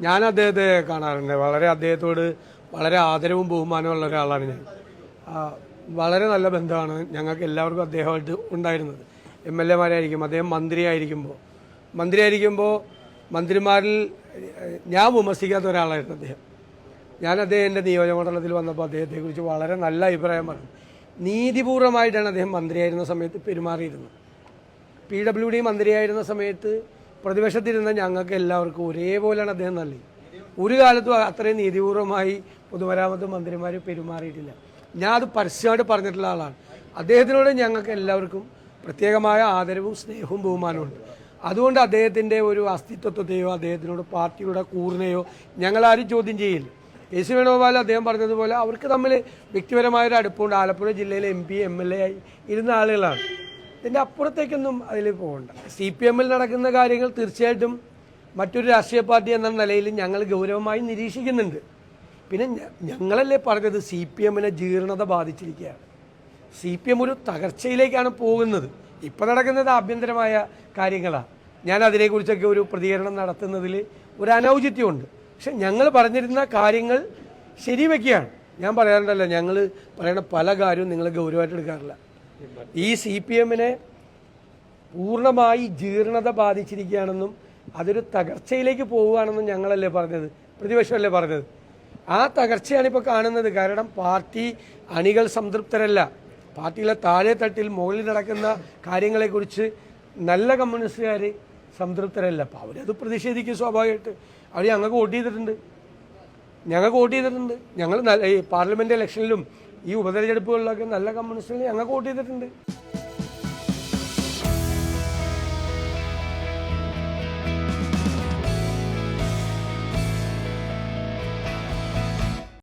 ഞാൻ അദ്ദേഹത്തെ കാണാറുണ്ട്. അദ്ദേഹത്തോട് വളരെ ആദരവും ബഹുമാനവും ഉള്ള ഒരാളാണ് ഞാൻ. വളരെ നല്ല ബന്ധമാണ് ഞങ്ങൾക്ക് എല്ലാവർക്കും അദ്ദേഹമായിട്ട് ഉണ്ടായിരുന്നത്. MLA മാരായിരിക്കും, അദ്ദേഹം മന്ത്രിയായിരിക്കുമ്പോൾ മന്ത്രിമാരിൽ ഞാൻ വിമർശിക്കാത്ത ഒരാളായിരുന്നു അദ്ദേഹം. ഞാൻ എൻ്റെ നിയോജകമണ്ഡലത്തിൽ വന്നപ്പോൾ അദ്ദേഹത്തെക്കുറിച്ച് വളരെ നല്ല അഭിപ്രായം പറഞ്ഞു. നീതിപൂർവമായിട്ടാണ് അദ്ദേഹം മന്ത്രിയായിരുന്ന സമയത്ത് പെരുമാറിയിരുന്നത്. PWD മന്ത്രിയായിരുന്ന സമയത്ത് പ്രതിപക്ഷത്തിരുന്ന ഞങ്ങൾക്ക് എല്ലാവർക്കും ഒരേപോലെയാണ് അദ്ദേഹം നൽകി. ഒരു കാലത്തും അത്രയും നീതിപൂർവമായി പൊതുമരാമത്ത് മന്ത്രിമാർ പെരുമാറിയിട്ടില്ല. ഞാൻ അത് പരസ്യമായിട്ട് പറഞ്ഞിട്ടുള്ള ആളാണ്. അദ്ദേഹത്തിനോട് ഞങ്ങൾക്ക് എല്ലാവർക്കും പ്രത്യേകമായ ആദരവും സ്നേഹവും ബഹുമാനമുണ്ട്. അതുകൊണ്ട് അദ്ദേഹത്തിൻ്റെ ഒരു അസ്തിത്വത്തെയോ അദ്ദേഹത്തിനോട് പാർട്ടിയുടെ കൂറിനെയോ ഞങ്ങളാരും ചോദ്യം ചെയ്യില്ല. KC വേണുഗോപാൽ അദ്ദേഹം പറഞ്ഞതുപോലെ അവർക്ക് തമ്മിൽ വ്യക്തിപരമായൊരു അടുപ്പമുണ്ട്. ആലപ്പുഴ ജില്ലയിലെ MP MLA ആയി ഇരുന്ന ആളുകളാണ്. ഇതിൻ്റെ അപ്പുറത്തേക്കൊന്നും അതിൽ പോകണ്ട. CPM നടക്കുന്ന കാര്യങ്ങൾ തീർച്ചയായിട്ടും മറ്റൊരു രാഷ്ട്രീയ പാർട്ടി എന്ന നിലയിൽ ഞങ്ങൾ ഗൗരവമായി നിരീക്ഷിക്കുന്നുണ്ട്. പിന്നെ ഞങ്ങളല്ലേ പറഞ്ഞത് CPM ജീർണത ബാധിച്ചിരിക്കുകയാണ്. CPM ഒരു തകർച്ചയിലേക്കാണ് പോകുന്നത്. ഇപ്പം നടക്കുന്നത് ആഭ്യന്തരമായ കാര്യങ്ങളാണ്. ഞാൻ അതിനെക്കുറിച്ചൊക്കെ ഒരു പ്രതികരണം നടത്തുന്നതിൽ ഒരു അനൗചിത്യമുണ്ട്. പക്ഷെ ഞങ്ങൾ പറഞ്ഞിരുന്ന കാര്യങ്ങൾ ശരിവെക്കുകയാണ്. ഞാൻ പറയാറുണ്ടല്ലോ, ഞങ്ങൾ പറയുന്ന പല കാര്യവും നിങ്ങൾ ഗൗരവമായിട്ട് എടുക്കാറില്ല. ഈ CPM പൂർണ്ണമായി ജീർണത ബാധിച്ചിരിക്കുകയാണെന്നും അതൊരു തകർച്ചയിലേക്ക് പോവുകയാണെന്നും ഞങ്ങളല്ലേ പറഞ്ഞത്, പ്രതിപക്ഷമല്ലേ പറഞ്ഞത്. ആ തകർച്ചയാണ് ഇപ്പോൾ കാണുന്നത്. കാരണം പാർട്ടി അണികൾ സംതൃപ്തരല്ല. പാർട്ടിയിലെ താഴെ തട്ടിൽ മുകളിൽ നടക്കുന്ന കാര്യങ്ങളെക്കുറിച്ച് നല്ല കമ്മ്യൂണിസ്റ്റുകാർ സംതൃപ്തരല്ല. അപ്പോൾ അവരത് പ്രതിഷേധിക്കും സ്വാഭാവികമായിട്ട്. അവർ ഞങ്ങൾക്ക് വോട്ട് ചെയ്തിട്ടുണ്ട്. ഞങ്ങൾ ഈ പാർലമെൻറ്റ് ഇലക്ഷനിലും ഈ ഉപതെരഞ്ഞെടുപ്പുകളിലൊക്കെ നല്ല കമ്മ്യൂണിസ്റ്റുകൾ ഞങ്ങൾക്ക് വോട്ട് ചെയ്തിട്ടുണ്ട്.